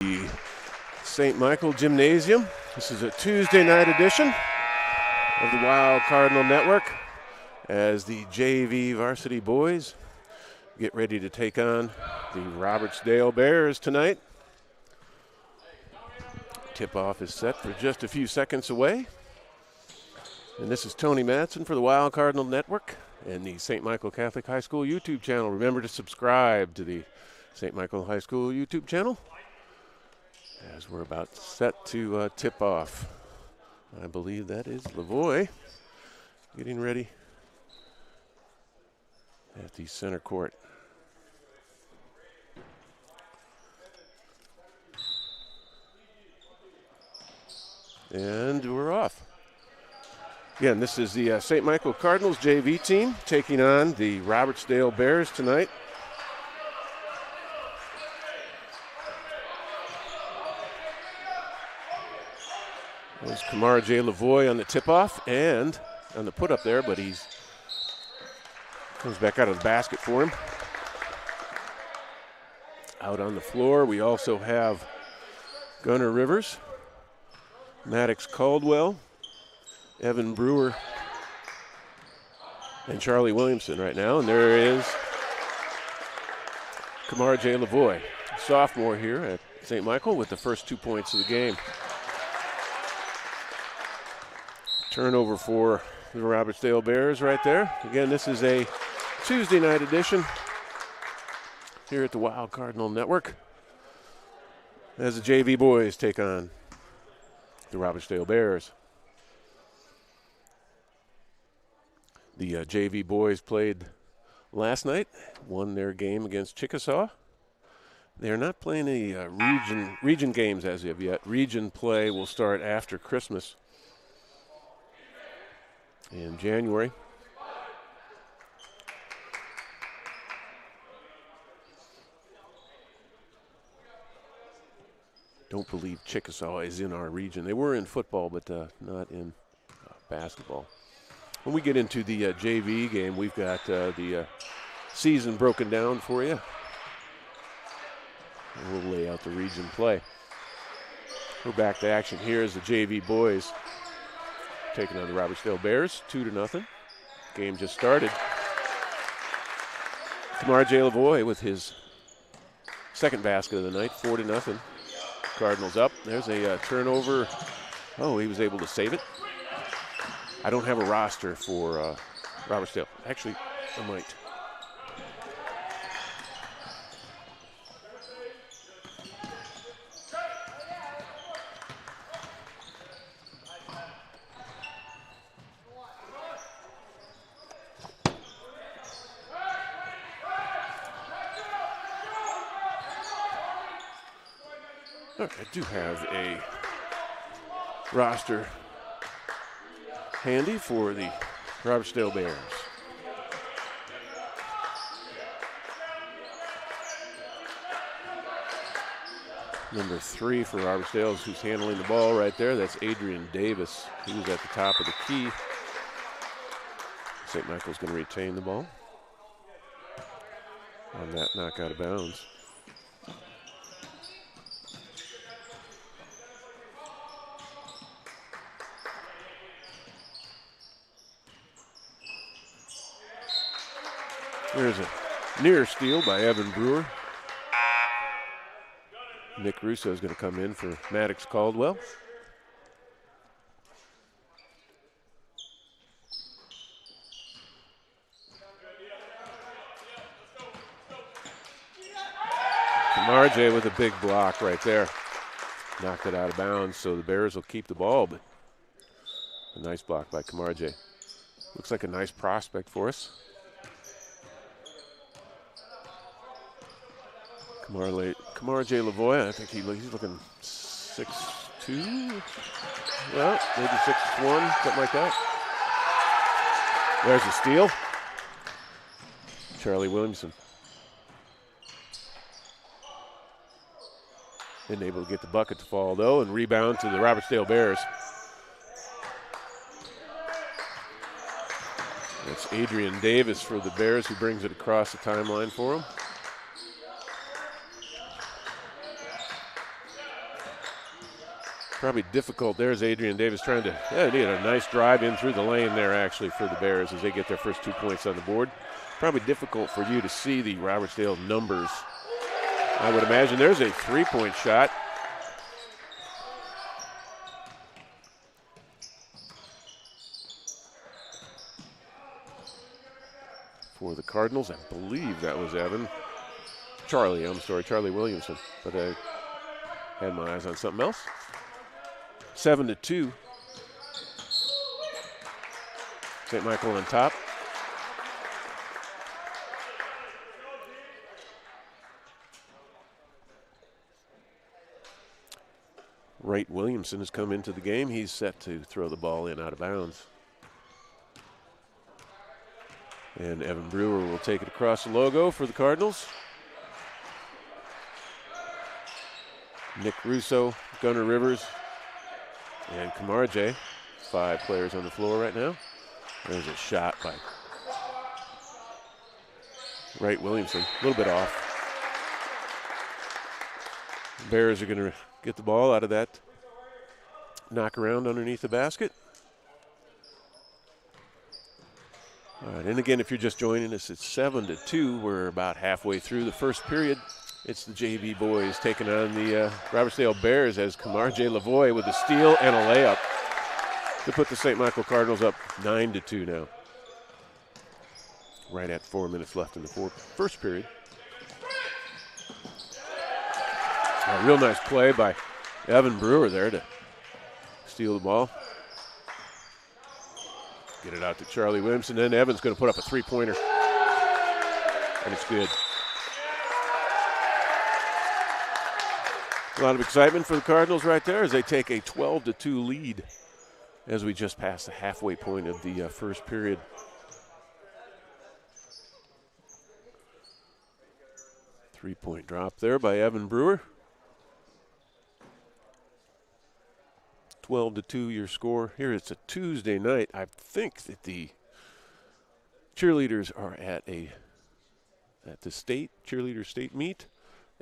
The St. Michael Gymnasium. This is a Tuesday night edition of the Wild Cardinal Network as the JV varsity boys get ready to take on the Robertsdale Bears tonight. Tip-off is set for just a few seconds away. And this is Tony Madsen for the Wild Cardinal Network and the St. Michael Catholic High School YouTube channel. Remember to subscribe to the St. Michael High School YouTube channel as we're about set to tip off. I believe that is Lavoie getting ready at the center court. And we're off. Again, this is the St. Michael Cardinals JV team taking on the Robertsdale Bears tonight. There's Kamar J. Lavoie on the tip-off and on the put-up there, but he's comes back out of the basket for him. Out on the floor, we also have Gunnar Rivers, Maddox Caldwell, Evan Brewer, and Charlie Williamson right now. And there is Kamar J. Lavoie, sophomore here at St. Michael with the first 2 points of the game. Turnover for the Robertsdale Bears right there. Again, this is a Tuesday night edition here at the Wild Cardinal Network as the JV boys take on the Robertsdale Bears. The JV boys played last night, won their game against Chickasaw. They are not playing any region games as of yet. Region play will start after Christmas in January. Don't believe Chickasaw is in our region. They were in football, but not in basketball. When we get into the JV game, we've got the season broken down for you. And we'll lay out the region play. We're back to action here as the JV boys taking on the Robertsdale Bears, 2-0. Game just started. Kamar J. Lavoie with his second basket of the night, 4-0. Cardinals up. There's a turnover. Oh, he was able to save it. I don't have a roster for Robertsdale. Actually, I might. I do have a roster handy for the Robertsdale Bears. Number 3 for Robertsdale is who's handling the ball right there. That's Adrian Davis. He was at the top of the key. St. Michael's going to retain the ball on that knock out of bounds. There's a near steal by Evan Brewer. Nick Russo is going to come in for Maddox Caldwell. Kamar J with a big block right there. Knocked it out of bounds, so the Bears will keep the ball, but a nice block by Kamar J. Looks like a nice prospect for us. Kamar J. Lavoie, I think he's looking 6'2", well, maybe 6'1", something like that. There's a steal. Charlie Williamson. Isn't able to get the bucket to fall, though, and rebound to the Robertsdale Bears. That's Adrian Davis for the Bears who brings it across the timeline for them. Probably difficult. There's Adrian Davis trying to, they had a nice drive in through the lane there actually for the Bears as they get their first 2 points on the board. Probably difficult for you to see the Robertsdale numbers. I would imagine there's a 3-point shot. For the Cardinals, I believe that was Charlie Williamson, but I had my eyes on something else. 7-2. St. Michael on top. Wright Williamson has come into the game. He's set to throw the ball in out of bounds. And Evan Brewer will take it across the logo for the Cardinals. Nick Russo, Gunnar Rivers, and Kamarje. 5 players on the floor right now. There's a shot by Wright Williamson, a little bit off. The Bears are going to get the ball out of that knock around underneath the basket. All right, and again, if you're just joining us, it's 7-2. We're about halfway through the first period. It's the JV boys taking on the Robertsdale Bears as Kamarje Lavoie with a steal and a layup to put the St. Michael Cardinals up 9-2 now. Right at 4 minutes left in the first period. A real nice play by Evan Brewer there to steal the ball. Get it out to Charlie Williamson. Then Evan's going to put up a 3-pointer. And it's good. A lot of excitement for the Cardinals right there as they take a 12-2 lead as we just passed the halfway point of the first period. Three-point drop there by Evan Brewer. 12-2 your score. Here it's a Tuesday night. I think that the cheerleaders are at the cheerleader state meet.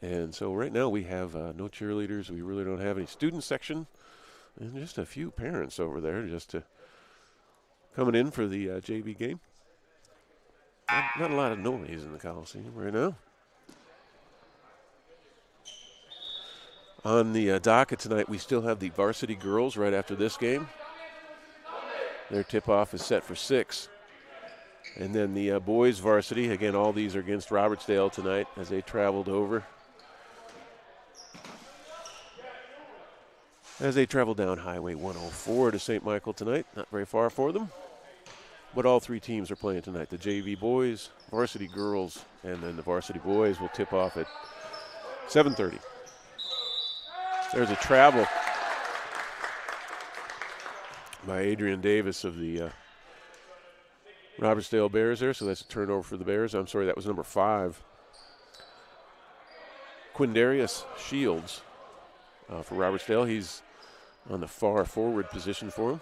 And so right now we have no cheerleaders. We really don't have any student section. And just a few parents over there just coming in for the JV game. Not a lot of noise in the Coliseum right now. On the docket tonight, we still have the varsity girls right after this game. Their tip-off is set for 6. And then the boys varsity, again, all these are against Robertsdale tonight as they traveled over. As they travel down Highway 104 to St. Michael tonight, not very far for them. But all 3 teams are playing tonight. The JV boys, varsity girls, and then the varsity boys will tip off at 7:30. There's a travel by Adrian Davis of the Robertsdale Bears there, so that's a turnover for the Bears. I'm sorry, that was number 5. Quindarius Shields for Robertsdale. He's on the far forward position for him.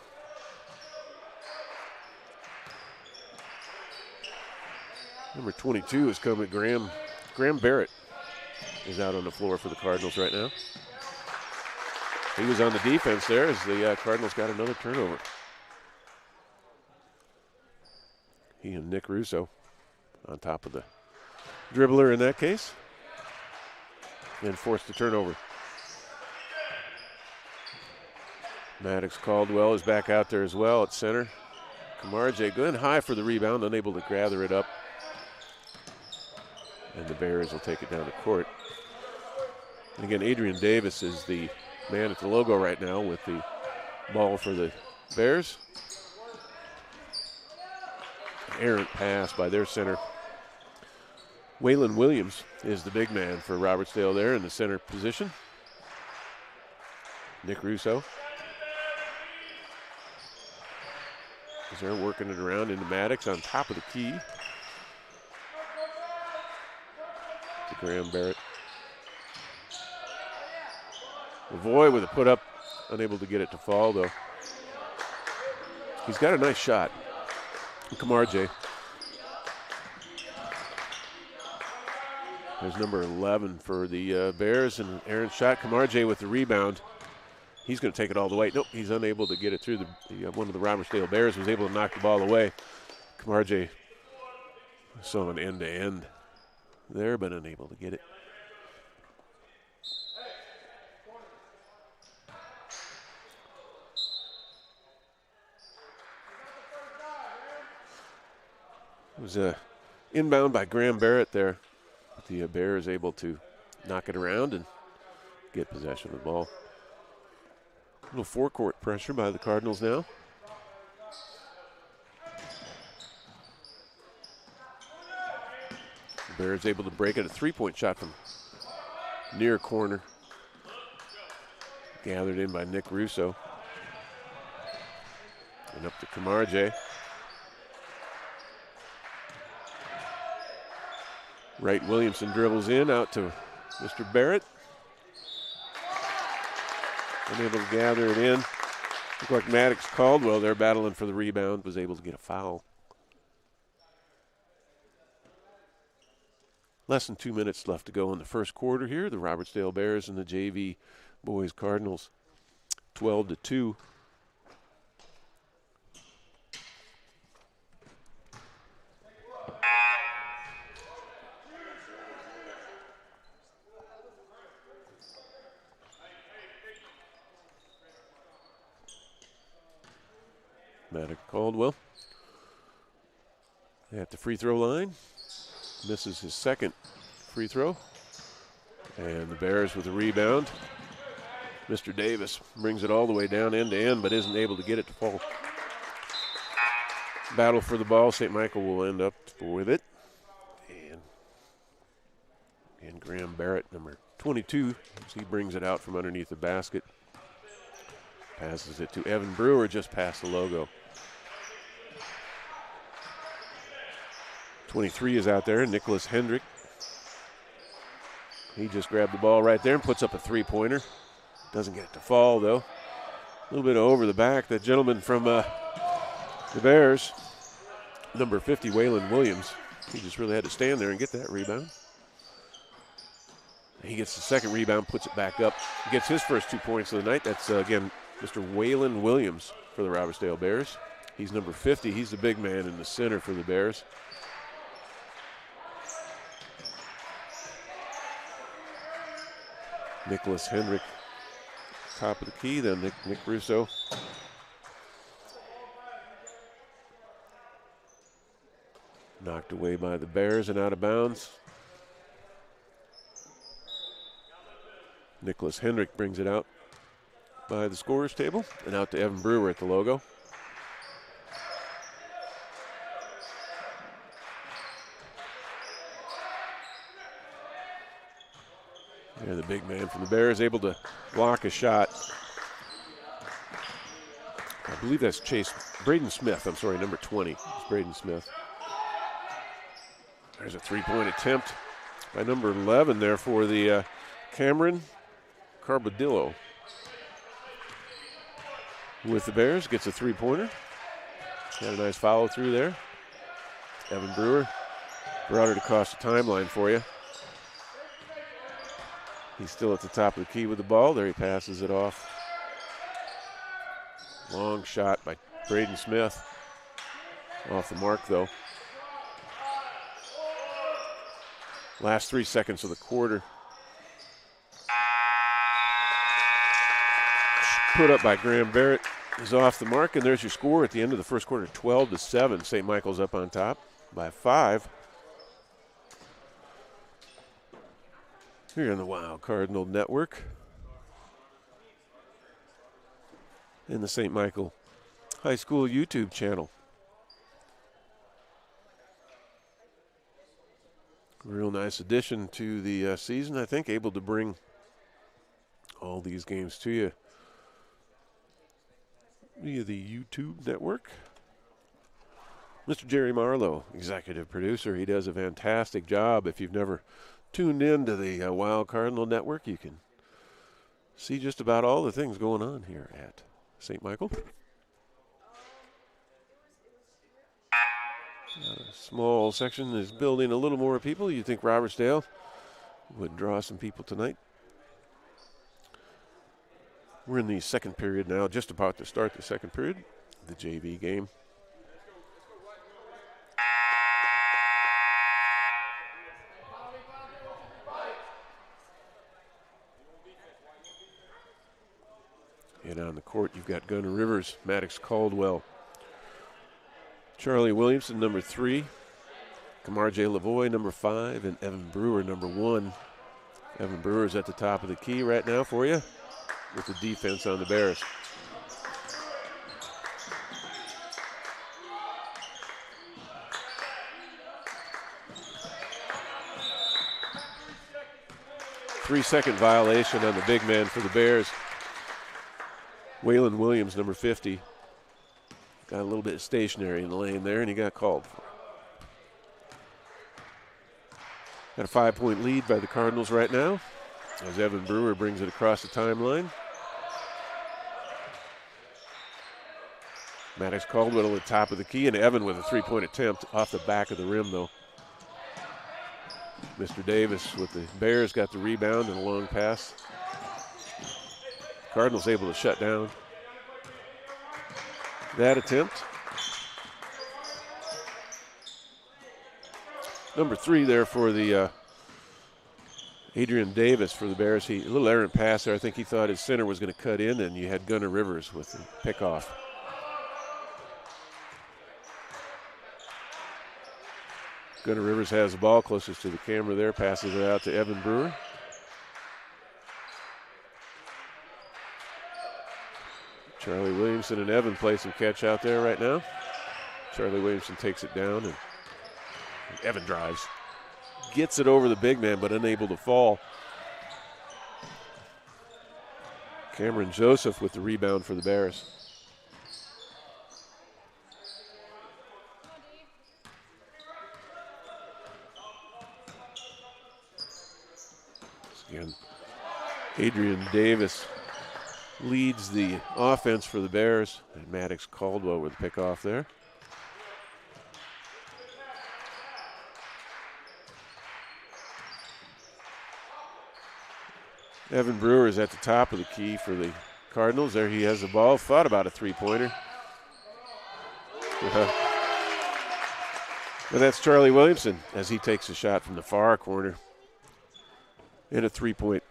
Number 22 is coming. Graham Barrett is out on the floor for the Cardinals right now. He was on the defense there as the Cardinals got another turnover. He and Nick Russo on top of the dribbler in that case. And forced the turnover. Maddox Caldwell is back out there as well at center. Kamarje going high for the rebound, unable to gather it up. And the Bears will take it down the court. And again, Adrian Davis is the man at the logo right now with the ball for the Bears. Errant pass by their center. Waylon Williams is the big man for Robertsdale there in the center position. Nick Russo. As they're working it around into Maddox on top of the key. To Graham Barrett. Lavoie with a put up, unable to get it to fall though. He's got a nice shot. Kamarje. There's number 11 for the Bears and Aaron shot. Kamarje with the rebound. He's going to take it all the way. Nope, he's unable to get it through. One of the Robertsdale Bears was able to knock the ball away. Camarje saw an end-to-end there, but unable to get it. It was a inbound by Graham Barrett there. The Bears able to knock it around and get possession of the ball. A little forecourt pressure by the Cardinals now. The Bears able to break it. A three-point shot from near corner. Gathered in by Nick Russo. And up to Camarje. Wright Williamson dribbles in, out to Mr. Barrett. Unable to gather it in. Looked like Maddox Caldwell there battling for the rebound, was able to get a foul. Less than 2 minutes left to go in the first quarter here. The Robertsdale Bears and the JV Boys Cardinals 12-2. Maddox Caldwell at the free throw line. Misses his second free throw. And the Bears with a rebound. Mr. Davis brings it all the way down end to end, but isn't able to get it to fall. Battle for the ball. St. Michael will end up with it. And Graham Barrett, number 22, as he brings it out from underneath the basket. Passes it to Evan Brewer just past the logo. 23 is out there, Nicholas Hendrick. He just grabbed the ball right there and puts up a three-pointer. Doesn't get it to fall, though. A little bit over the back. That gentleman from the Bears, number 50, Waylon Williams, he just really had to stand there and get that rebound. He gets the second rebound, puts it back up. He gets his first 2 points of the night. That's, again, Mr. Waylon Williams for the Robertsdale Bears. He's number 50. He's the big man in the center for the Bears. Nicholas Hendrick, top of the key, then Nick Russo. Knocked away by the Bears and out of bounds. Nicholas Hendrick brings it out by the scorer's table and out to Evan Brewer at the logo. Yeah, the big man from the Bears able to block a shot. I believe that's Braden Smith. I'm sorry, number 20. It's Braden Smith. There's a three-point attempt by number 11 there for the Cameron Carbadillo. With the Bears, gets a three-pointer. Had a nice follow through there. Evan Brewer brought it across the timeline for you. He's still at the top of the key with the ball. There he passes it off. Long shot by Braden Smith. Off the mark, though. Last 3 seconds of the quarter. Put up by Graham Barrett is off the mark, and there's your score at the end of the first quarter, 12-7. St. Michael's up on top by 5. Here on the Wild Cardinal Network. In the St. Michael High School YouTube channel. Real nice addition to the season, I think, able to bring all these games to you via the YouTube network. Mr. Jerry Marlowe, executive producer, he does a fantastic job. If you've never tuned in to the Wild Cardinal Network, you can see just about all the things going on here at St. Michael. A small section is building a little more people. You'd think Robertsdale would draw some people tonight. We're in the second period now, just about to start the second period, the JV game. And on the court, you've got Gunnar Rivers, Maddox Caldwell, Charlie Williamson, number 3, Kamar J. Lavoie, number 5, and Evan Brewer, number 1. Evan Brewer's at the top of the key right now for you with the defense on the Bears. Three-second violation on the big man for the Bears. Waylon Williams, number 50, got a little bit stationary in the lane there, and he got called for. Got a 5-point lead by the Cardinals right now as Evan Brewer brings it across the timeline. Maddox Caldwell at the top of the key, and Evan with a 3-point attempt off the back of the rim, though. Mr. Davis with the Bears got the rebound and a long pass. Cardinals able to shut down that attempt. Number 3 there for the Adrian Davis for the Bears. A little errant pass there. I think he thought his center was going to cut in, and you had Gunnar Rivers with the pickoff. Gunnar Rivers has the ball closest to the camera there, passes it out to Evan Brewer. Charlie Williamson and Evan play some catch out there right now. Charlie Williamson takes it down, and Evan drives. Gets it over the big man, but unable to fall. Cameron Joseph with the rebound for the Bears. Again, Adrian Davis leads the offense for the Bears, and Maddox Caldwell with the pickoff there. Evan Brewer is at the top of the key for the Cardinals. There he has the ball. Thought about a three-pointer. But that's Charlie Williamson as he takes a shot from the far corner in a three-point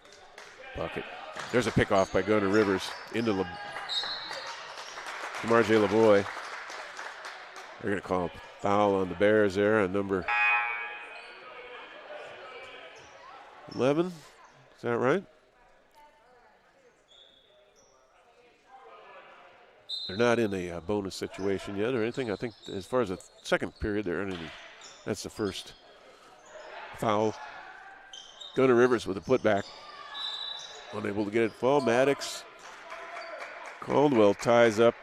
bucket. There's a pickoff by Gunnar Rivers into Kamar J. Lavoie. They're going to call a foul on the Bears there on number 11. Is that right? They're not in a bonus situation yet or anything. I think as far as the second period, they're in any. That's the first foul. Gunnar Rivers with a putback. Unable to get it to fall. Maddox Caldwell ties up.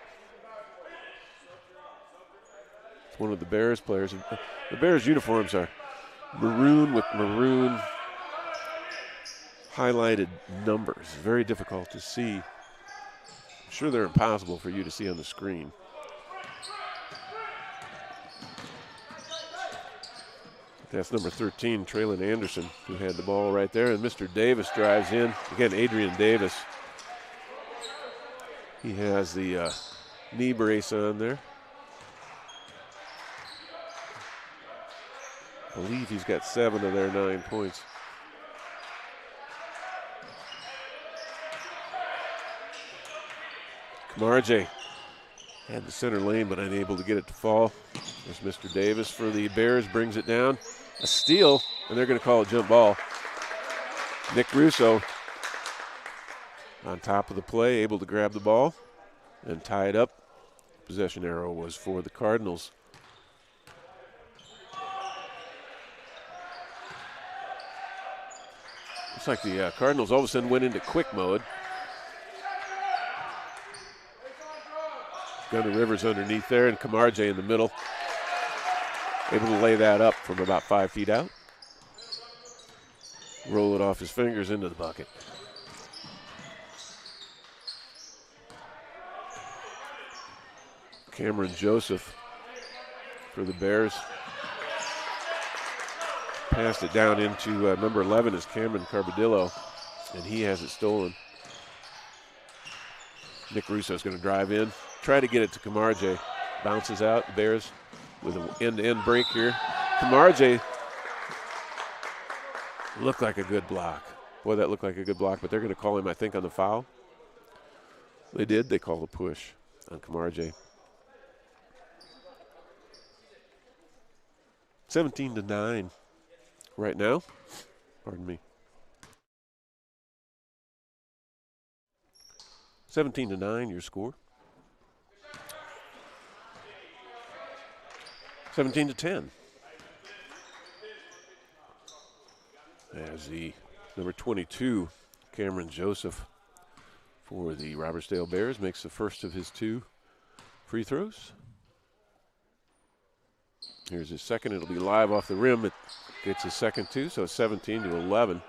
It's one of the Bears players. The Bears uniforms are maroon with maroon highlighted numbers. Very difficult to see. I'm sure they're impossible for you to see on the screen. That's number 13, Traylon Anderson, who had the ball right there. And Mr. Davis drives in. Again, Adrian Davis. He has the knee brace on there. I believe he's got 7 of their 9 points. Kamar J. had the center lane, but unable to get it to fall. There's Mr. Davis for the Bears, brings it down. A steal, and they're going to call a jump ball. Nick Russo on top of the play, able to grab the ball and tie it up. Possession arrow was for the Cardinals. Looks like the Cardinals all of a sudden went into quick mode. Gunnar Rivers underneath there, and Kamar J in the middle. Able to lay that up from about 5 feet out. Roll it off his fingers into the bucket. Cameron Joseph for the Bears. Passed it down into number 11 is Cameron Carbadillo, and he has it stolen. Nick Russo's going to drive in, try to get it to Camarje. Bounces out. Bears with an end-to-end break here. Camarje looked like a good block. Boy, that looked like a good block, but they're going to call him, I think, on the foul. They did. They called a push on Camarje. 17-9 right now. Pardon me. 17-9, your score. 17-10. As the number 22, Cameron Joseph, for the Robertsdale Bears, makes the first of his 2 free throws. Here's his second. It'll be live off the rim. It gets his second 2, so it's 17-11.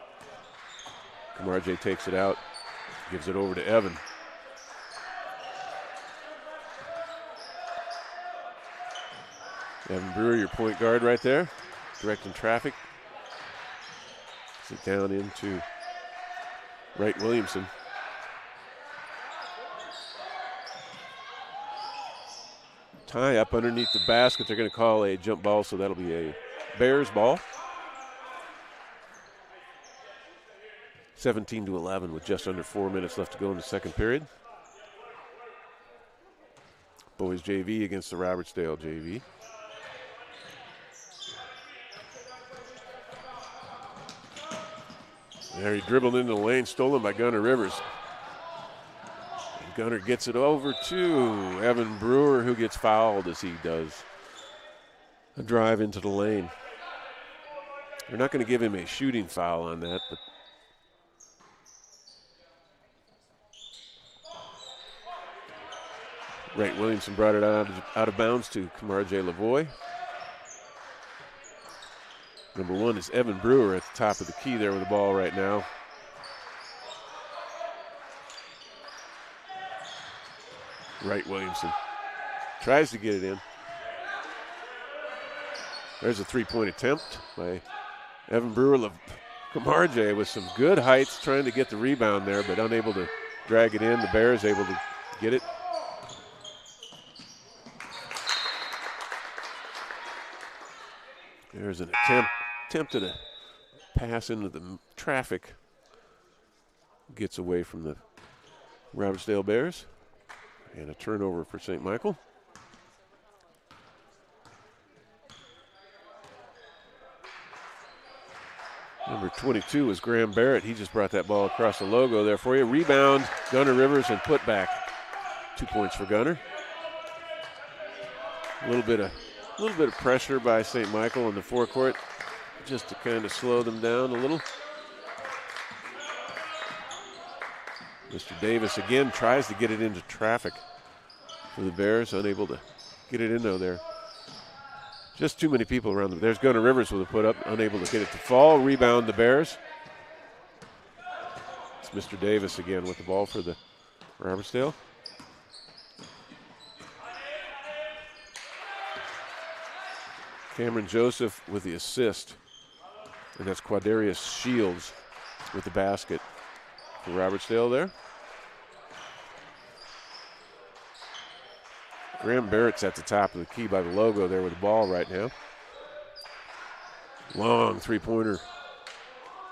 Camarje takes it out, gives it over to Evan. Evan Brewer, your point guard right there, directing traffic. Sit down into Wright Williamson. Tie up underneath the basket. They're going to call a jump ball, so that'll be a Bears ball. 17-11 with just under 4 minutes left to go in the second period. Boys JV against the Robertsdale JV. There he dribbled into the lane, stolen by Gunnar Rivers. And Gunnar gets it over to Evan Brewer, who gets fouled as he does a drive into the lane. They're not going to give him a shooting foul on that, but Wright Williamson brought it out of bounds to Camarje Lavoie. Number 1 is Evan Brewer at the top of the key there with the ball right now. Wright Williamson tries to get it in. There's a 3-point attempt by Evan Brewer. Camarje with some good heights trying to get the rebound there, but unable to drag it in. The Bears able to get it. There's an attempted a pass into the traffic. Gets away from the Robertsdale Bears. And a turnover for St. Michael. Number 22 is Graham Barrett. He just brought that ball across the logo there for you. Rebound, Gunnar Rivers, and put back. 2 points for Gunnar. A little bit of pressure by St. Michael in the forecourt, just to kind of slow them down a little. Mr. Davis again tries to get it into traffic for the Bears, unable to get it in there. Just too many people around them. There's Gunnar Rivers with a put up, unable to get it to fall. Rebound the Bears. It's Mr. Davis again with the ball for the Robertsdale. Cameron Joseph with the assist. And that's Quadarius Shields with the basket for Robertsdale there. Graham Barrett's at the top of the key by the logo there with the ball right now. Long three-pointer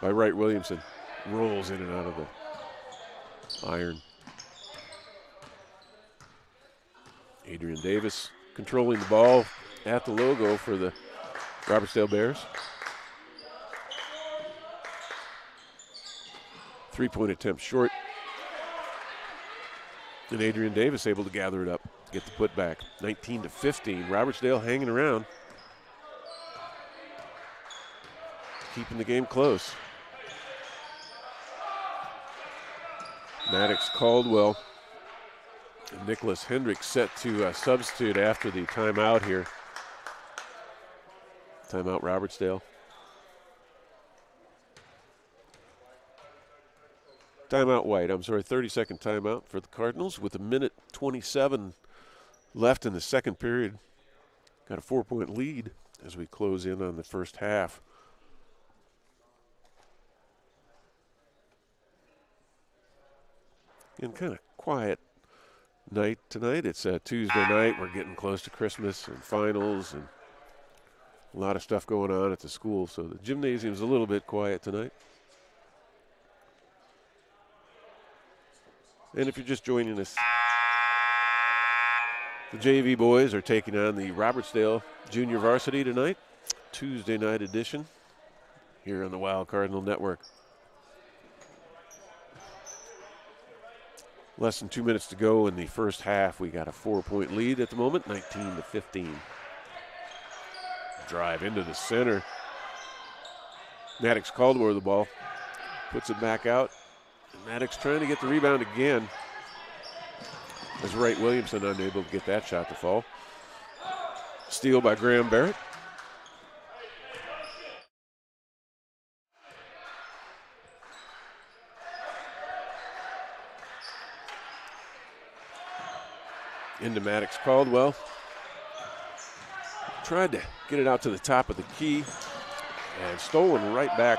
by Wright Williamson. Rolls in and out of the iron. Adrian Davis controlling the ball at the logo for the Robertsdale Bears. 3-point attempt short. And Adrian Davis able to gather it up, get the putback. 19-15. Robertsdale hanging around. Keeping the game close. Maddox Caldwell and Nicholas Hendricks set to substitute after the timeout here. Timeout Robertsdale. Timeout White, 30-second timeout for the Cardinals with 1:27 left in the second period. Got a 4-point lead as we close in on the first half. And kind of quiet night tonight. It's a Tuesday night. We're getting close to Christmas and finals and a lot of stuff going on at the school, so the gymnasium's a little bit quiet tonight. And if you're just joining us, the JV boys are taking on the Robertsdale Junior Varsity tonight, Tuesday night edition here on the Wild Cardinal Network. Less than 2 minutes to go in the first half. We got a 4-point lead at the moment, 19-15. Drive into the center. Maddox Caldwell with the ball. Puts it back out. And Maddox trying to get the rebound again. As Wright Williamson unable to get that shot to fall. Steal by Graham Barrett. Into Maddox Caldwell. Tried to get it out to the top of the key. And stolen right back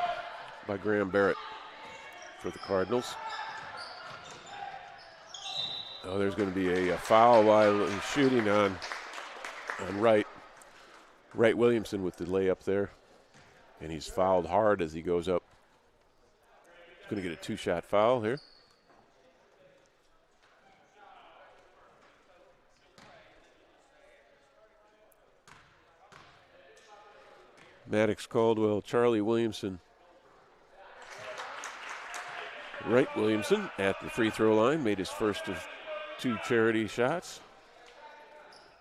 by Graham Barrett for the Cardinals. Oh, there's going to be a foul while he's shooting on Wright. Wright Williamson with the layup there. And he's fouled hard as he goes up. He's going to get a 2-shot foul here. Maddox Caldwell, Charlie Williamson, Wright Williamson at the free throw line, made his first of 2 charity shots.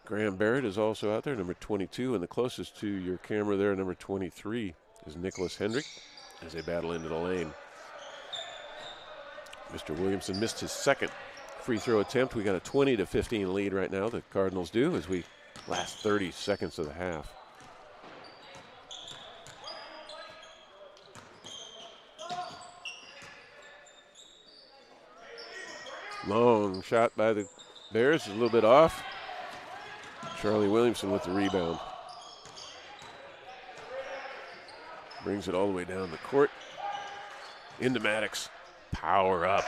Graham Barrett is also out there, number 22, and the closest to your camera there, number 23, is Nicholas Hendrick as they battle into the lane. Mr. Williamson missed his second free throw attempt. We got a 20-15 lead right now, the Cardinals do, as we last 30 seconds of the half. Long shot by the Bears, a little bit off. Charlie Williamson with the rebound. Brings it all the way down the court. Into Maddox. Power up.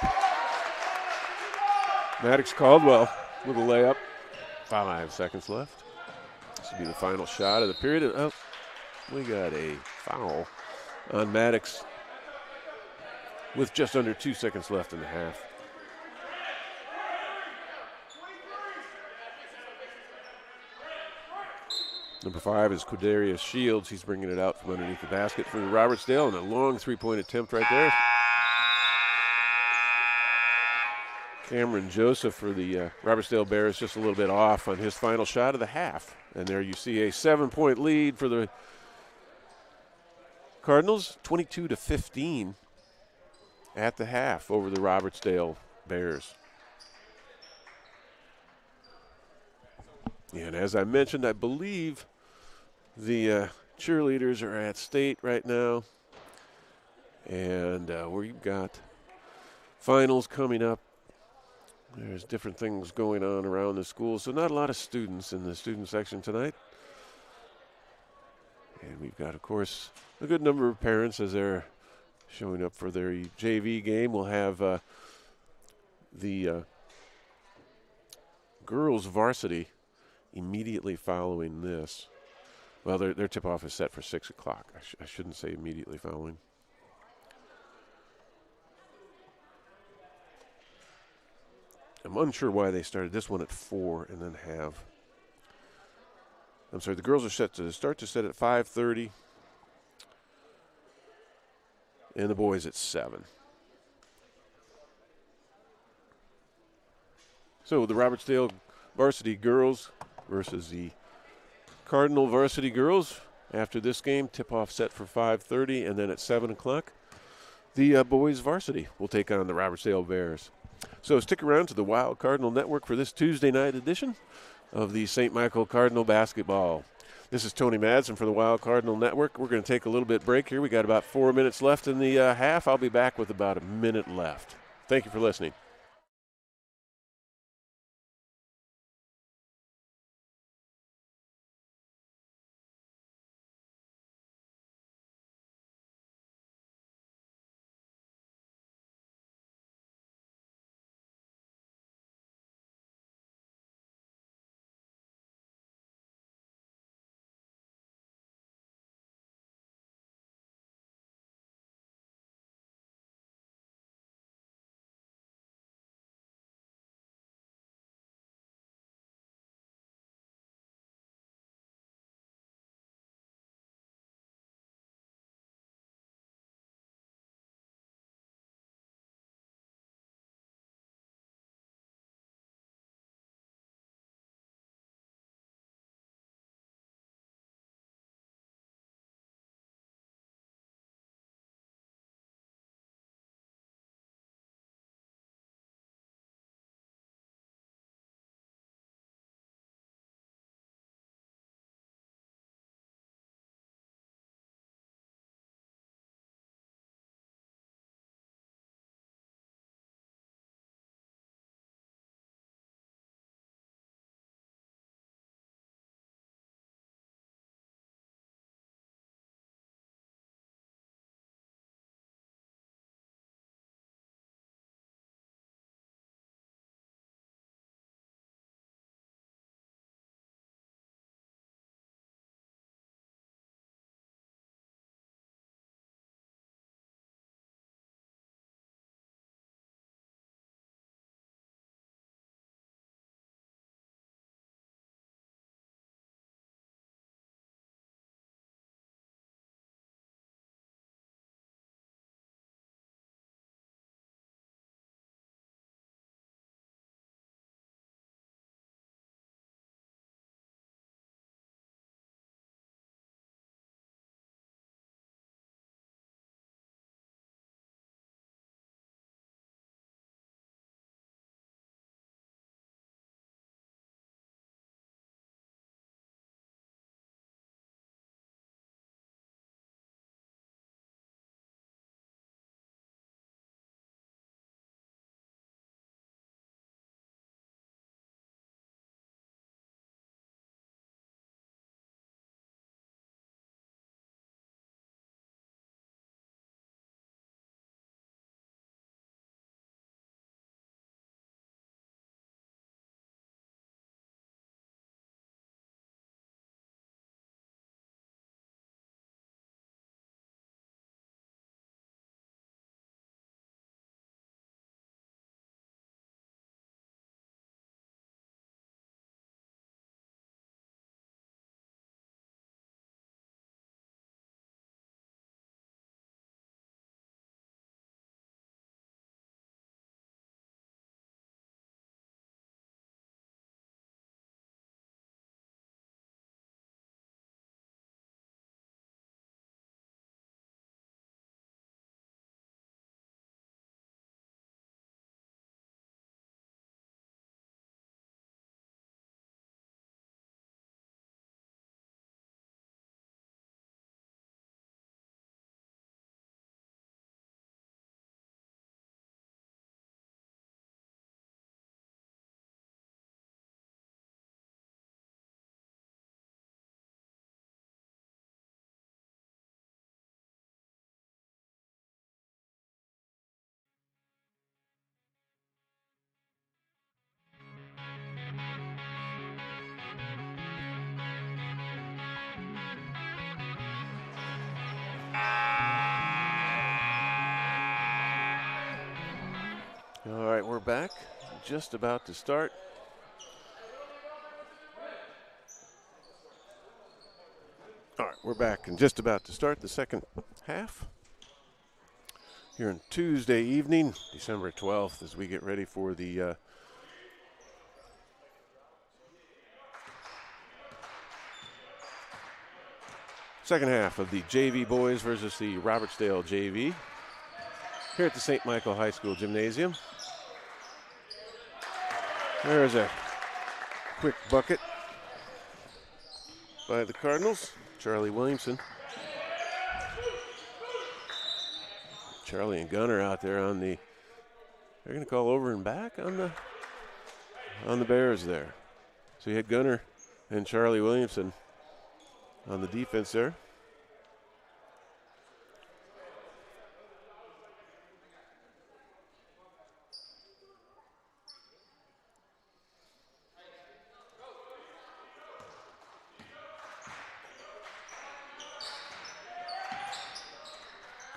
Maddox Caldwell with a layup. 5 seconds left. This will be the final shot of the period. Oh, we got a foul on Maddox with just under 2 seconds left in the half. Number 5 is Quadarius Shields. He's bringing it out from underneath the basket for Robertsdale, and a long 3-point attempt right there. Cameron Joseph for the Robertsdale Bears just a little bit off on his final shot of the half. And there you see a 7-point lead for the Cardinals, 22-15 at the half over the Robertsdale Bears. And as I mentioned, I believe the cheerleaders are at state right now. And we've got finals coming up. There's different things going on around the school, so not a lot of students in the student section tonight. And we've got, of course, a good number of parents as they're showing up for their JV game. We'll have the girls varsity immediately following this. Well, their tip-off is set for 6 o'clock. I shouldn't say immediately following. I'm unsure why they started this one at 4 and then have. I'm sorry, the girls are set to start at 5:30. And the boys at 7. So the Robertsdale varsity girls versus the Cardinal varsity girls. After this game, tip-off set for 5:30, and then at 7 o'clock, the boys varsity will take on the Robertsdale Bears. So stick around to the Wild Cardinal Network for this Tuesday night edition of the St. Michael Cardinal basketball. This is Tony Madsen for the Wild Cardinal Network. We're going to take a little bit break here. We got about 4 minutes left in the half. I'll be back with about a minute left. Thank you for listening. All right, we're back. Just about to start. All right, we're back and just about to start the second half here on Tuesday evening, December 12th, as we get ready for the second half of the JV boys versus the Robertsdale JV here at the St. Michael High School Gymnasium. There's a quick bucket by the Cardinals. Charlie Williamson. Charlie and Gunner out there on the, they're going to call over and back on the Bears there. So you had Gunner and Charlie Williamson on the defense there.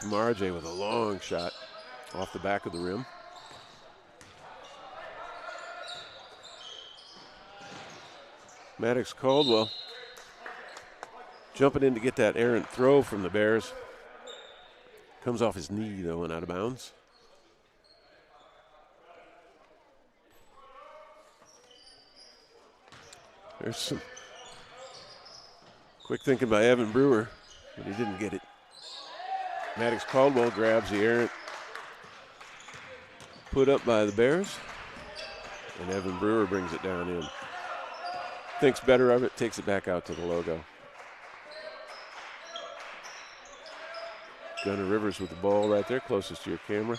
Marjay with a long shot off the back of the rim. Maddox Caldwell jumping in to get that errant throw from the Bears. Comes off his knee, though, and out of bounds. There's some quick thinking by Evan Brewer, but he didn't get it. Maddox Caldwell grabs the errant put up by the Bears, and Evan Brewer brings it down in. Thinks better of it, takes it back out to the logo. Gunnar Rivers with the ball right there, closest to your camera.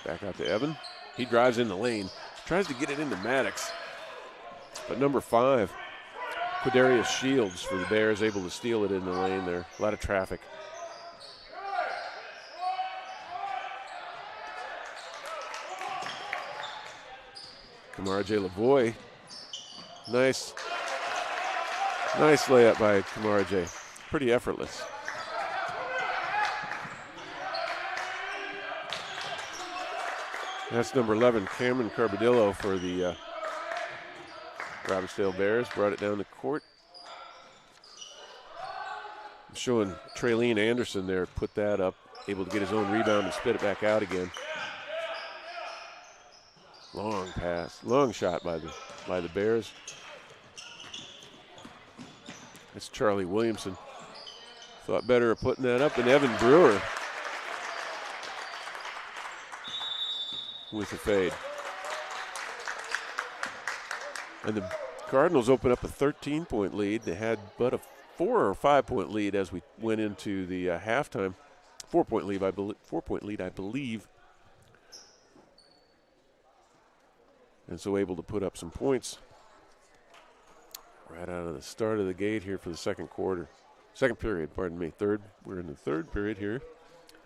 Back out to Evan. He drives in the lane, tries to get it into Maddox. But number 5, Quadarius Shields for the Bears, able to steal it in the lane there. A lot of traffic. Kamar J. Lavoie. Nice layup by Kamar J. Pretty effortless. That's number 11, Cameron Carbadillo for the Robertsdale Bears. Brought it down the court. I'm showing Traylene Anderson there, put that up, able to get his own rebound and spit it back out again. Long pass, long shot by the Bears. That's Charlie Williamson. Thought better of putting that up, and Evan Brewer with the fade. And the Cardinals open up a 13-point lead. They had but a 4 or 5-point lead as we went into the halftime. 4-point lead, I believe. And so able to put up some points right out of the start of the gate here for the second period, pardon me. We're in the third period here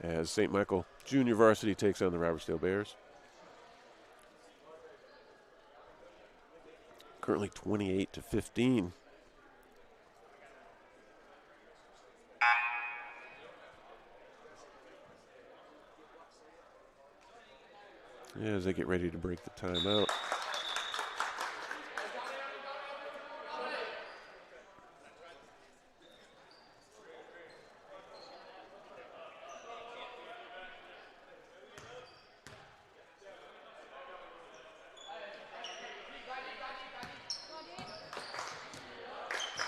as St. Michael Junior Varsity takes on the Robertsdale Bears. Currently 28-15. As they get ready to break the timeout.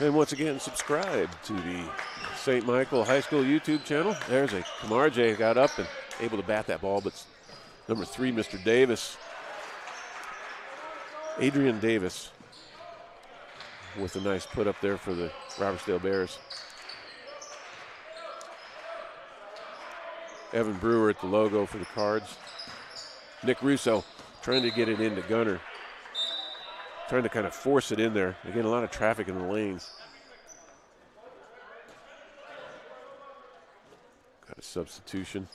And once again, subscribe to the St. Michael High School YouTube channel. There's a Kamar J. got up and able to bat that ball, but number 3, Mr. Davis, Adrian Davis, with a nice put up there for the Robertsdale Bears. Evan Brewer at the logo for the Cards. Nick Russo trying to get it into Gunner. Trying to kind of force it in there. Again, a lot of traffic in the lanes. Got a substitution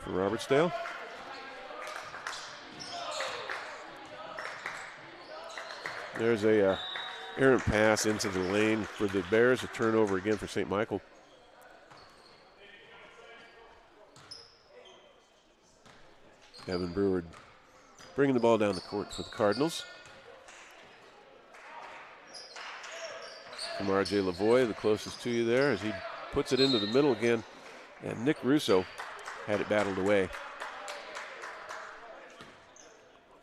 for Robertsdale. There's a errant pass into the lane for the Bears. A turnover again for St. Michael. Evan Brewer bringing the ball down the court for the Cardinals. From R.J. Lavoie, the closest to you there, as he puts it into the middle again. And Nick Russo had it battled away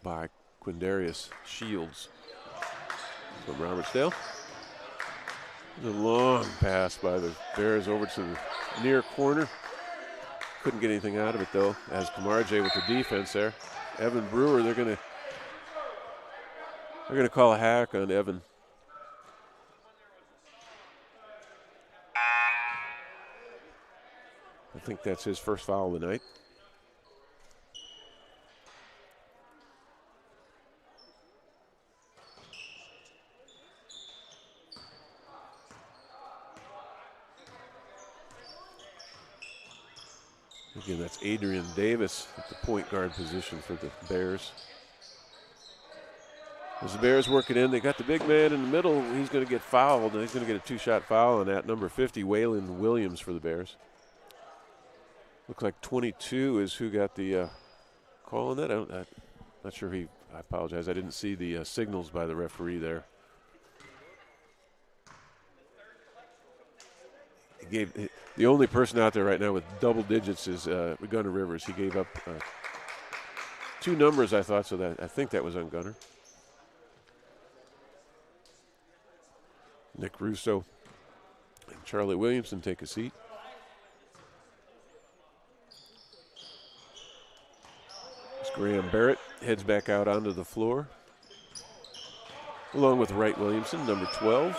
by Quindarius Shields from Robertsdale. A long pass by the Bears over to the near corner. Couldn't get anything out of it, though, as Kamarje with the defense there. Evan Brewer, they're gonna call a hack on Evan. I think that's his first foul of the night. Again, that's Adrian Davis at the point guard position for the Bears. As the Bears work it in, they got the big man in the middle. He's going to get fouled, and he's going to get a two-shot foul on that. Number 50, Waylon Williams for the Bears. Looks like 22 is who got the call on that. I'm not sure I apologize. I didn't see the signals by the referee there. The only person out there right now with double digits is Gunnar Rivers. He gave up 2 numbers, I thought, so I think that was on Gunnar. Nick Russo and Charlie Williamson take a seat. As Graham Barrett heads back out onto the floor, along with Wright Williamson, number 12.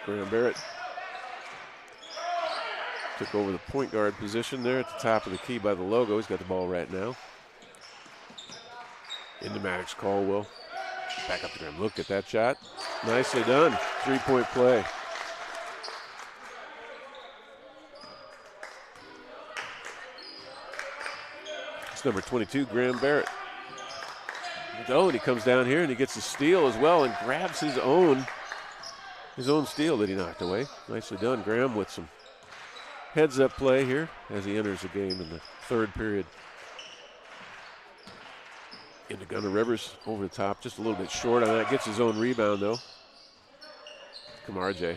Graham Barrett took over the point guard position there at the top of the key by the logo. He's got the ball right now. Into Maddox Caldwell. Back up to Graham. Look at that shot. Nicely done. 3-point play. It's number 22, Graham Barrett. Oh, and he comes down here and he gets a steal as well and grabs his own steal that he knocked away. Nicely done, Graham, with some heads-up play here as he enters the game in the third period. Into Gunnar Rivers over the top, just a little bit short on that. Gets his own rebound, though. Kamarje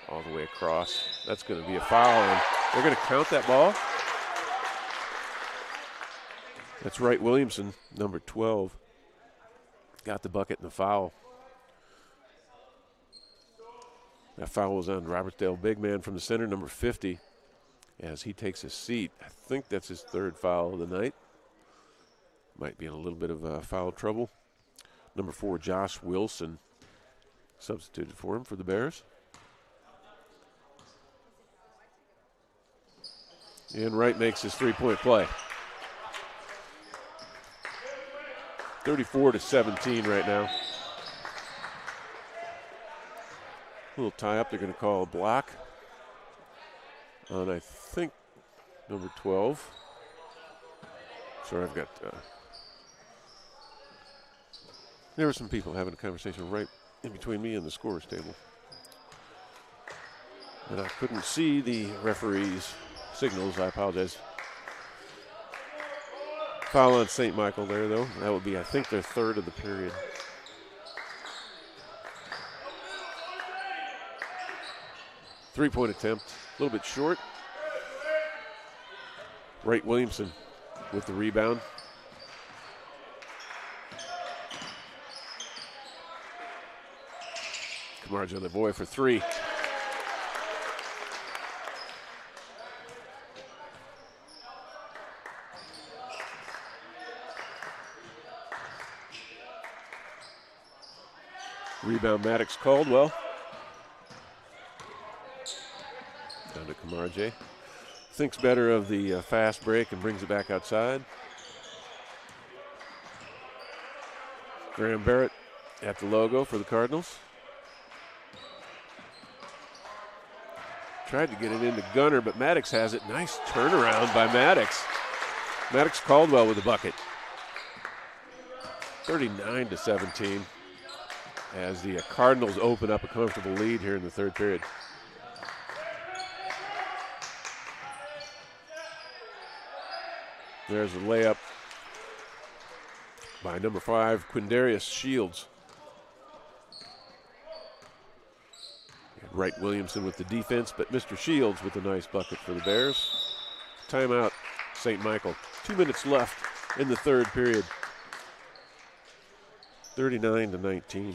all the way across. That's going to be a foul, and they're going to count that ball. That's Wright Williamson, number 12. Got the bucket and the foul. That foul was on Robertsdale big man from the center, number 50, as he takes his seat. I think that's his third foul of the night. Might be in a little bit of foul trouble. Number 4, Josh Wilson, substituted for him for the Bears. And Wright makes his 3-point play. 34-17 right now. A little tie up. They're going to call a block on, I think, number 12. Sorry, I've got. There were some people having a conversation right in between me and the scorer's table, and I couldn't see the referee's signals. I apologize. Foul on St. Michael there, though. That would be, I think, their third of the period. Three-point attempt, a little bit short. Wright Williamson with the rebound. Kamarje Lavoie for 3. Rebound Maddox Caldwell. Down to Kamarje. Thinks better of the fast break and brings it back outside. Graham Barrett at the logo for the Cardinals. Tried to get it into Gunnar, but Maddox has it. Nice turnaround by Maddox. Maddox Caldwell with the bucket. 39-17 as the Cardinals open up a comfortable lead here in the third period. There's a layup by number 5, Quindarius Shields. Wright Williamson with the defense, but Mr. Shields with a nice bucket for the Bears. Timeout, St. Michael. 2 minutes left in the third period. 39-19.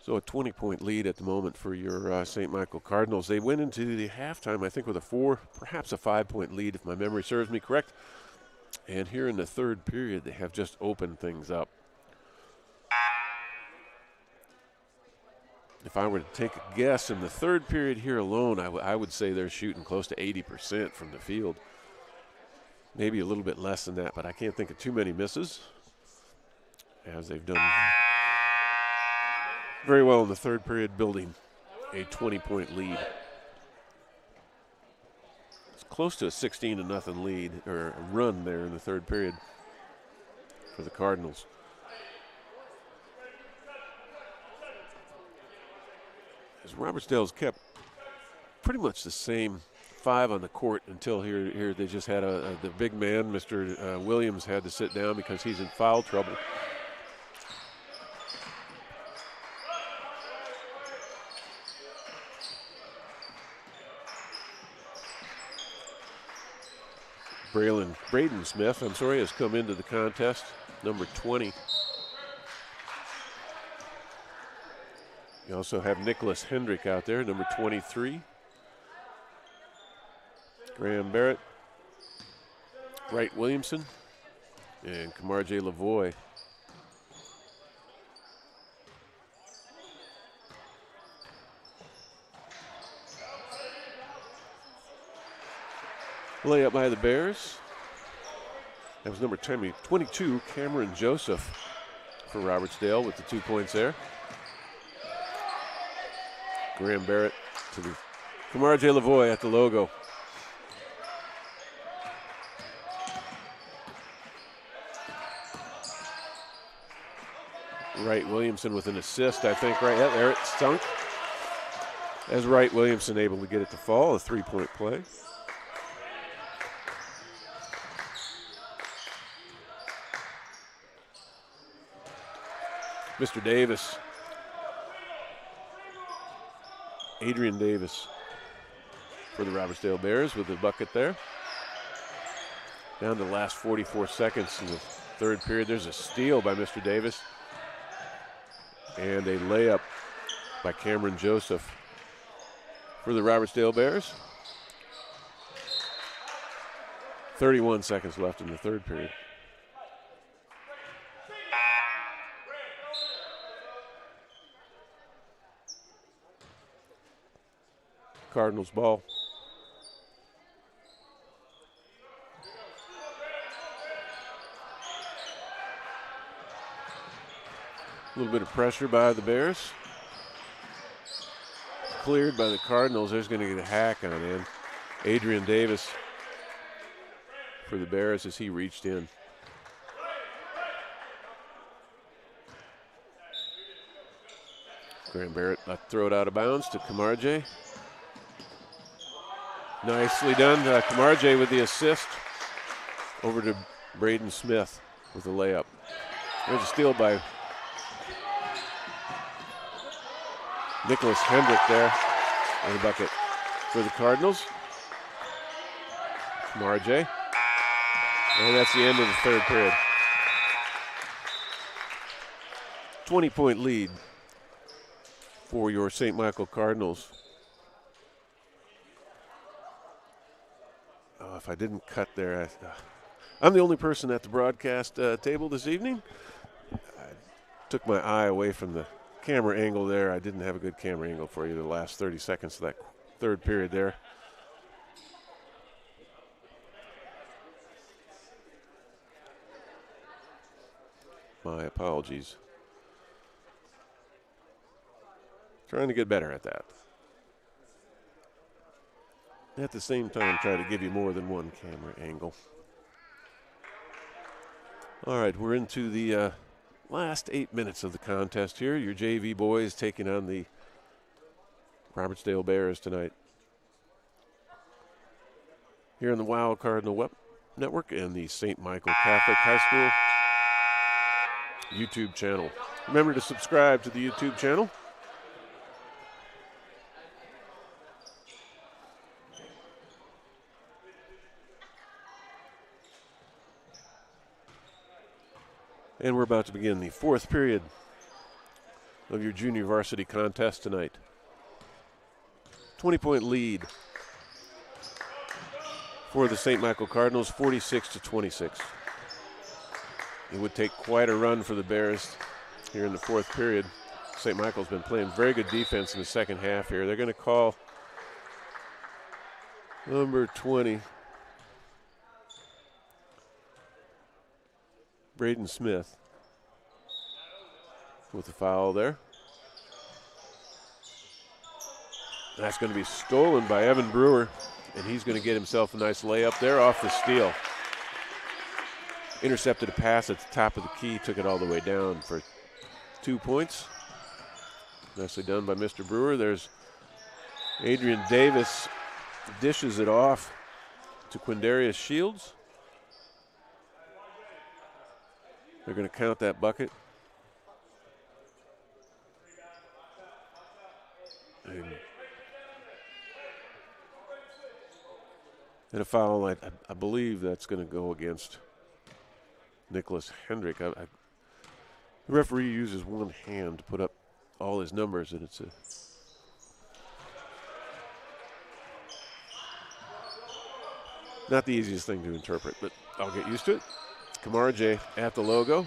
So a 20-point lead at the moment for your St. Michael Cardinals. They went into the halftime, I think, with a perhaps a 5-point lead, if my memory serves me correct. And here in the third period, they have just opened things up. If I were to take a guess, in the third period here alone, I would say they're shooting close to 80% from the field. Maybe a little bit less than that, but I can't think of too many misses, as they've done very well in the third period, building a 20-point lead. It's close to a 16-0 lead, or a run there in the third period for the Cardinals. As Robertsdale's kept pretty much the same 5 on the court until here they just had the big man, Mr. Williams, had to sit down because he's in foul trouble. Braden Smith, has come into the contest, number 20. You also have Nicholas Hendrick out there, number 23. Graham Barrett, Wright Williamson, and Kamarje Lavoie. Layup by the Bears. That was number 22, Cameron Joseph for Robertsdale with the 2 points there. Graham Barrett to the Kamarje Lavoie at the logo. Wright Williamson with an assist, I think, right there. It stunk. As Wright Williamson able to get it to fall, a 3-point play. Mr. Davis, Adrian Davis for the Robertsdale Bears with the bucket there. Down to the last 44 seconds in the third period. There's a steal by Mr. Davis and a layup by Cameron Joseph for the Robertsdale Bears. 31 seconds left in the third period. Cardinals ball. A little bit of pressure by the Bears. Cleared by the Cardinals. There's going to get a hack on in. Adrian Davis for the Bears as he reached in. Graham Barrett throw it out of bounds to Kamarje. Nicely done. Kamarje with the assist. Over to Braden Smith with the layup. There's a steal by Nicholas Hendrick there on the bucket for the Cardinals. Kamarje. And that's the end of the third period. 20-point lead for your St. Michael Cardinals. If I didn't cut there, I'm the only person at the broadcast table this evening. I took my eye away from the camera angle there. I didn't have a good camera angle for you the last 30 seconds of that third period there. My apologies. Trying to get better at that. At the same time, try to give you more than one camera angle. All right, we're into the last 8 minutes of the contest here. Your JV boys taking on the Robertsdale Bears tonight. Here on the Wild Cardinal Web Network and the St. Michael Catholic High School YouTube channel. Remember to subscribe to the YouTube channel. And we're about to begin the fourth period of your junior varsity contest tonight. 20-point lead for the St. Michael Cardinals, 46-26. It would take quite a run for the Bears here in the fourth period. St. Michael's been playing very good defense in the second half here. They're going to call number 20, Braden Smith, with the foul there. That's going to be stolen by Evan Brewer, and he's going to get himself a nice layup there off the steal. Intercepted a pass at the top of the key, took it all the way down for 2 points. Nicely done by Mr. Brewer. There's Adrian Davis, dishes it off to Quindarius Shields. They're going to count that bucket. And a foul, I believe that's going to go against Nicholas Hendrick. The referee uses one hand to put up all his numbers, and it's not the easiest thing to interpret, but I'll get used to it. Kamara J at the logo.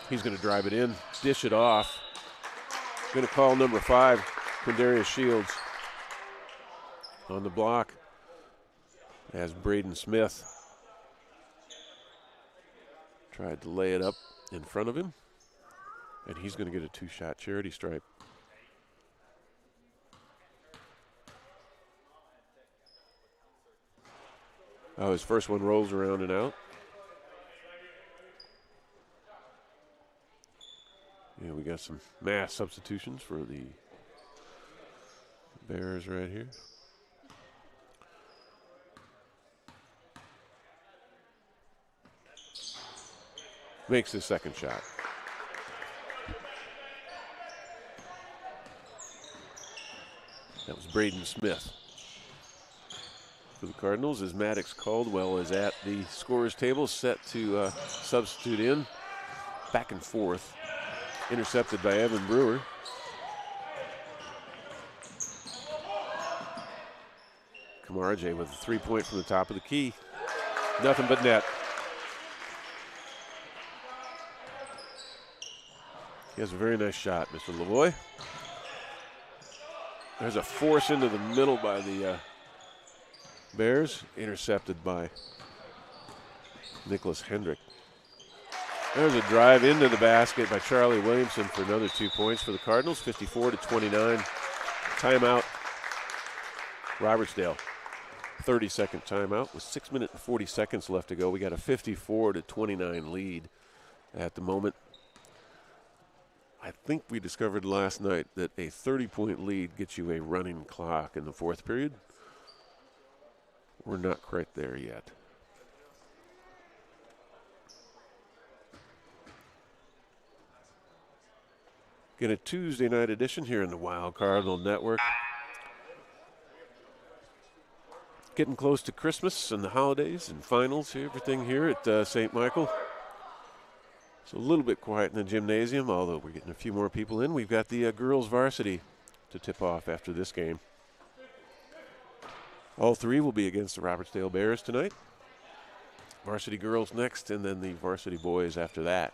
He's going to drive it in, dish it off. Going to call number 5, Quindarius Shields, on the block as Braden Smith tried to lay it up in front of him, and he's going to get a 2-shot charity stripe. Oh, his first one rolls around and out. Yeah, we got some mass substitutions for the Bears right here. Makes his second shot. That was Braden Smith. For the Cardinals, as Maddox Caldwell is at the scorer's table, set to substitute in. Back and forth. Intercepted by Evan Brewer. Kamara J with a 3-point from the top of the key. Nothing but net. He has a very nice shot, Mr. Lavoie. There's a force into the middle by the Bears, intercepted by Nicholas Hendrick. There's a drive into the basket by Charlie Williamson for another 2 points for the Cardinals, 54-29. Timeout, Robertsdale. 30-second timeout with 6 minutes and 40 seconds left to go. We got a 54-29 lead at the moment. I think we discovered last night that a 30-point lead gets you a running clock in the fourth period. We're not quite there yet. Get a Tuesday night edition here in the Wild Cardinal Network. Getting close to Christmas and the holidays and finals, everything here at St. Michael. So a little bit quiet in the gymnasium, although we're getting a few more people in. We've got the girls varsity to tip off after this game. All three will be against the Robertsdale Bears tonight. Varsity girls next, and then the varsity boys after that.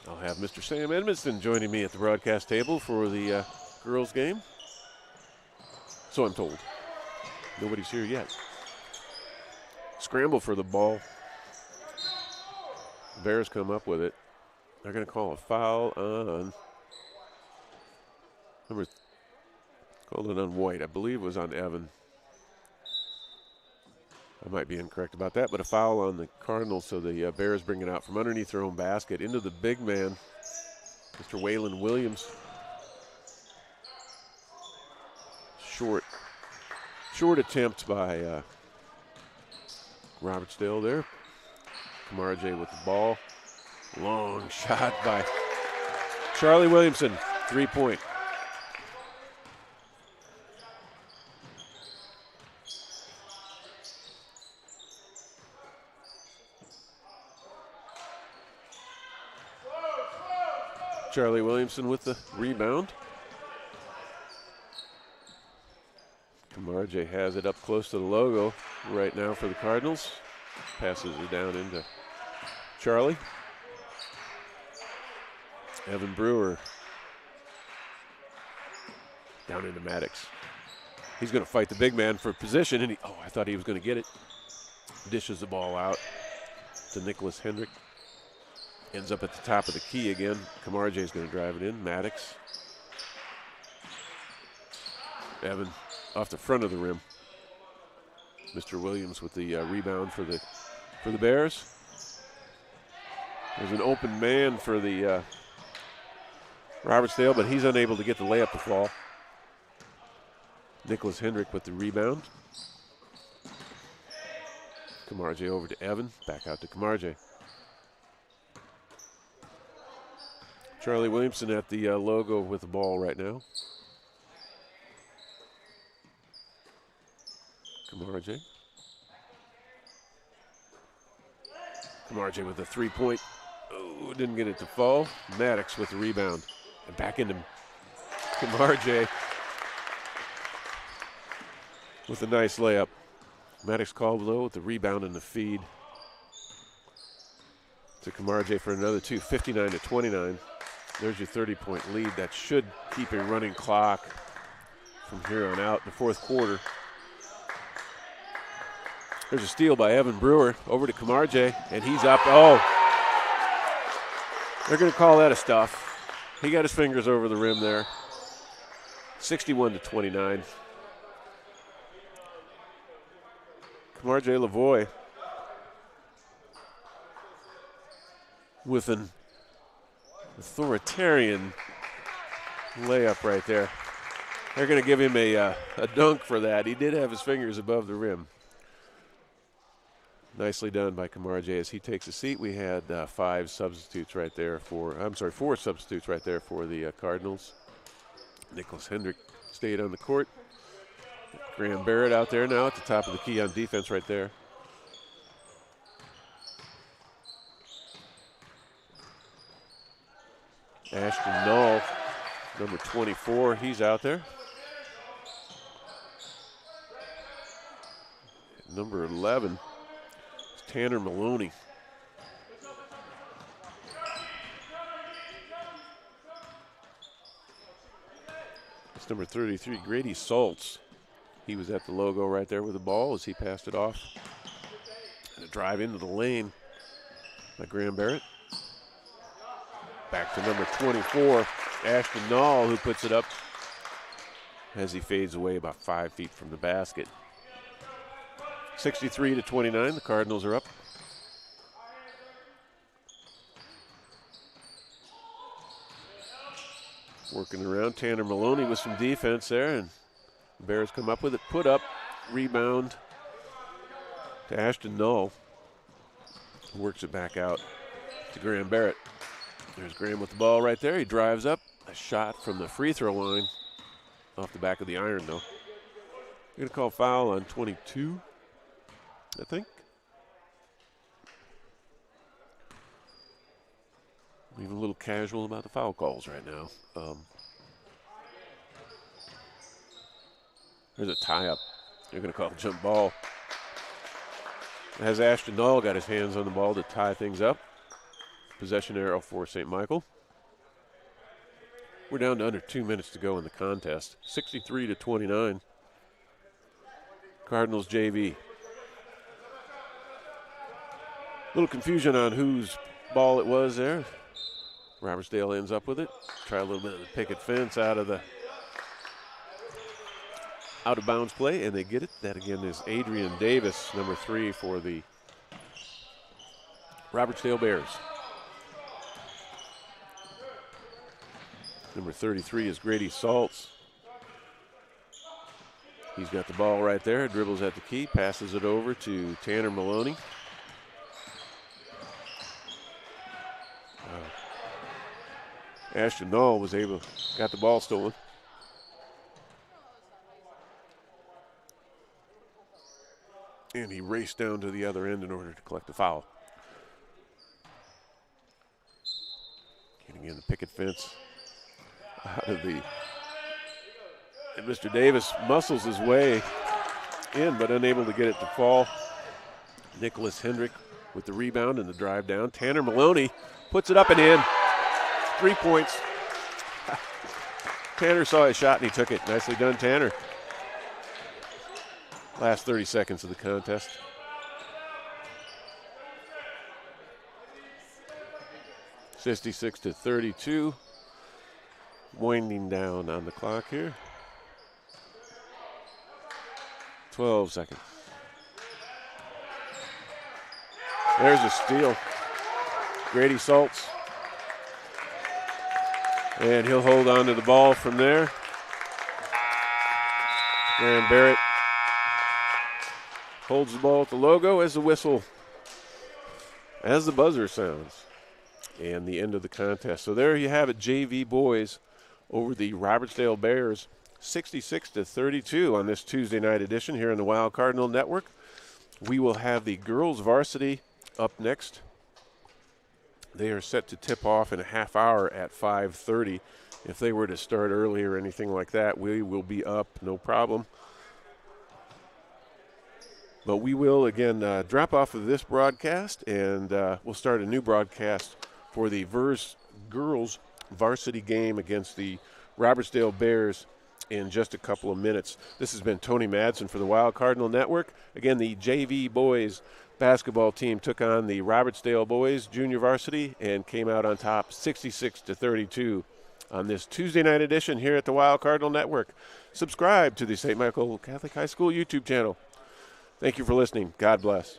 I'll have Mr. Sam Edmondson joining me at the broadcast table for the girls game. So I'm told. Nobody's here yet. Scramble for the ball. Bears come up with it. They're going to call a foul on called it on White. I believe it was on Evan. I might be incorrect about that, but a foul on the Cardinals, so the Bears bring it out from underneath their own basket into the big man, Mr. Waylon Williams. short attempt by Robertsdale there. Kamarje with the ball. Long shot by Charlie Williamson, 3-point. Charlie Williamson with the rebound. Kamarje has it up close to the logo right now for the Cardinals. Passes it down into Charlie. Evan Brewer down into Maddox. He's going to fight the big man for position, and I thought he was going to get it. Dishes the ball out to Nicholas Hendrick. Ends up at the top of the key again. Kamarje is going to drive it in. Maddox. Evan off the front of the rim. Mr. Williams with the rebound for the Bears. There's an open man for the Robertsdale, but he's unable to get the layup to fall. Nicholas Hendrick with the rebound. Kamarje over to Evan. Back out to Kamarje. Charlie Williamson at the logo with the ball right now. Kamarje. Kamarje with a 3-point. Oh, didn't get it to fall. Maddox with the rebound. And back into Kamarje with a nice layup. Maddox Caldwell with the rebound and the feed to Kamarje for another two, 59-29. There's your 30-point lead. That should keep a running clock from here on out in the fourth quarter. There's a steal by Evan Brewer over to Kamarje, and he's up. Oh, they're going to call that a stuff. He got his fingers over the rim there. 61-29. Kamarje Lavoie with an authoritarian layup right there. They're going to give him a dunk for that. He did have his fingers above the rim. Nicely done by Kamarje as he takes a seat. We had four substitutes right there for the Cardinals. Nicholas Hendrick stayed on the court. Graham Barrett out there now at the top of the key on defense right there. Ashton Null, number 24, he's out there. Number 11 is Tanner Maloney. It's number 33, Grady Saltz. He was at the logo right there with the ball as he passed it off. And a drive into the lane by Graham Barrett. Back to number 24, Ashton Null, who puts it up as he fades away about 5 feet from the basket. 63-29, the Cardinals are up. Working around, Tanner Maloney with some defense there, and the Bears come up with it. Put up, rebound to Ashton Null. Works it back out to Graham Barrett. There's Graham with the ball right there. He drives up. A shot from the free throw line. Off the back of the iron, though. You're going to call foul on 22, I think. Being a little casual about the foul calls right now. There's a tie-up. They're going to call a jump ball. As Ashton Null got his hands on the ball to tie things up. Possession arrow for St. Michael. We're down to under 2 minutes to go in the contest. 63-29. Cardinals JV. Little confusion on whose ball it was there. Robertsdale ends up with it. Try a little bit of the picket fence out of bounds play, and they get it. That again is Adrian Davis, number 3 for the Robertsdale Bears. Number 33 is Grady Saltz. He's got the ball right there, dribbles at the key, passes it over to Tanner Maloney. Ashton Knoll got the ball stolen. And he raced down to the other end in order to collect the foul. Getting in the picket fence out of the. And Mr. Davis muscles his way in, but unable to get it to fall. Nicholas Hendrick with the rebound and the drive down. Tanner Maloney puts it up and in. 3 points. Tanner saw his shot and he took it. Nicely done, Tanner. Last 30 seconds of the contest. (56-32). Winding down on the clock here. 12 seconds. There's a steal. Grady Saltz. And he'll hold on to the ball from there. Graham Barrett holds the ball at the logo as the buzzer sounds. And the end of the contest. So there you have it, JV boys over the Robertsdale Bears, 66-32 on this Tuesday night edition here on the Wild Cardinal Network. We will have the girls varsity up next. They are set to tip off in a half hour at 5:30. If they were to start early or anything like that, we will be up, no problem. But we will, again, drop off of this broadcast, and we'll start a new broadcast for the girls varsity game against the Robertsdale Bears in just a couple of minutes. This has been Tony Madsen for the Wild Cardinal Network. Again, the JV boys basketball team took on the Robertsdale boys junior varsity and came out on top 66-32 on this Tuesday night edition here at the Wild Cardinal Network. Subscribe to the St. Michael Catholic High School YouTube channel. Thank you for listening. God bless.